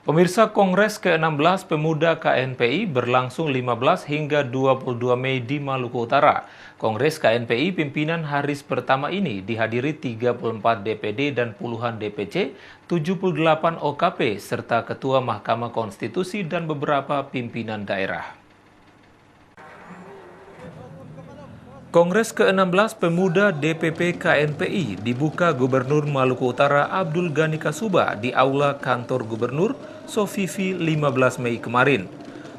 Pemirsa, Kongres ke-16 Pemuda KNPI berlangsung 15 hingga 22 Mei di Maluku Utara. Kongres KNPI pimpinan Haris pertama ini dihadiri 34 DPD dan puluhan DPC, 78 OKP, serta Ketua Mahkamah Konstitusi dan beberapa pimpinan daerah. Kongres ke-16 Pemuda DPP KNPI dibuka Gubernur Maluku Utara Abdul Ghani Kasuba di Aula Kantor Gubernur Sofifi 15 Mei kemarin.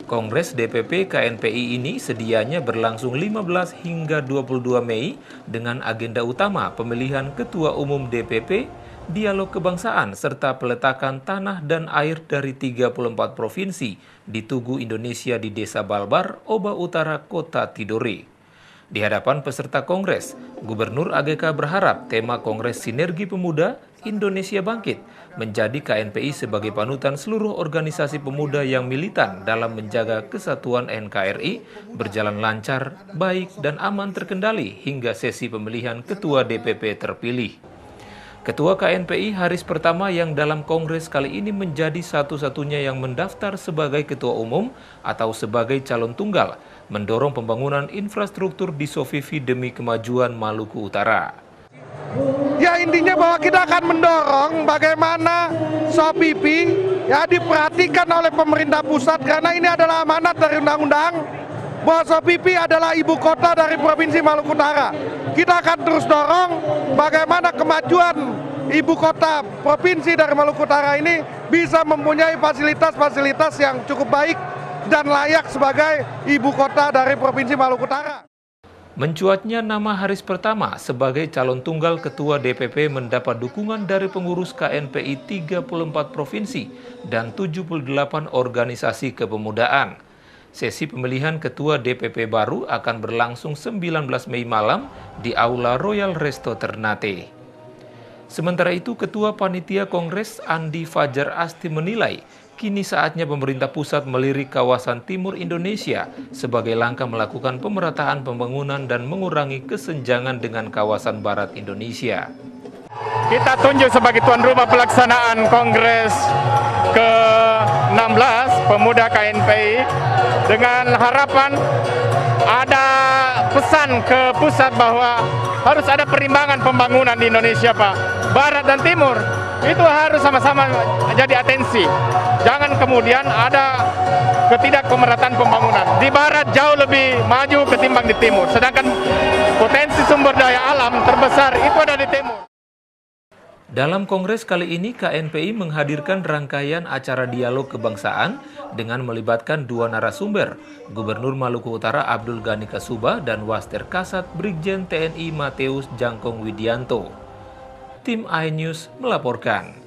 Kongres DPP KNPI ini sedianya berlangsung 15 hingga 22 Mei dengan agenda utama pemilihan Ketua Umum DPP, dialog kebangsaan, serta peletakan tanah dan air dari 34 provinsi di Tugu Indonesia di Desa Balbar, Oba Utara, Kota Tidore. Di hadapan peserta Kongres, Gubernur AGK berharap tema Kongres Sinergi Pemuda Indonesia Bangkit menjadi KNPI sebagai panutan seluruh organisasi pemuda yang militan dalam menjaga kesatuan NKRI berjalan lancar, baik, dan aman terkendali hingga sesi pemilihan Ketua DPP terpilih. Ketua KNPI Haris pertama yang dalam Kongres kali ini menjadi satu-satunya yang mendaftar sebagai Ketua Umum atau sebagai calon tunggal, mendorong pembangunan infrastruktur di Sofifi demi kemajuan Maluku Utara. Ya, intinya bahwa kita akan mendorong bagaimana Sofifi diperhatikan oleh pemerintah pusat, karena ini adalah amanat dari undang-undang bahwa Sofifi adalah ibu kota dari Provinsi Maluku Utara. Kita akan terus dorong bagaimana kemajuan ibu kota provinsi dari Maluku Utara ini bisa mempunyai fasilitas-fasilitas yang cukup baik dan layak sebagai ibu kota dari Provinsi Maluku Utara. Mencuatnya nama Haris pertama sebagai calon tunggal Ketua DPP mendapat dukungan dari pengurus KNPI 34 provinsi dan 78 organisasi kepemudaan. Sesi pemilihan Ketua DPP baru akan berlangsung 19 Mei malam di Aula Royal Resto Ternate. Sementara itu, Ketua Panitia Kongres Andi Fajar Asti menilai kini saatnya pemerintah pusat melirik kawasan Timur Indonesia sebagai langkah melakukan pemerataan pembangunan dan mengurangi kesenjangan dengan kawasan Barat Indonesia. Kita tunjuk sebagai tuan rumah pelaksanaan Kongres ke-16 Pemuda KNPI dengan harapan ada pesan ke pusat bahwa harus ada perimbangan pembangunan di Indonesia, Pak. Barat dan Timur itu harus sama-sama jadi atensi. Jangan kemudian ada ketidakpemerataan pembangunan. Di Barat jauh lebih maju ketimbang di Timur, sedangkan potensi sumber daya alam terbesar itu ada di Timur. Dalam Kongres kali ini, KNPI menghadirkan rangkaian acara dialog kebangsaan dengan melibatkan dua narasumber, Gubernur Maluku Utara Abdul Ghani Kasuba dan Waster Kasat Brigjen TNI Mateus Jangkong Widianto. Tim iNews melaporkan.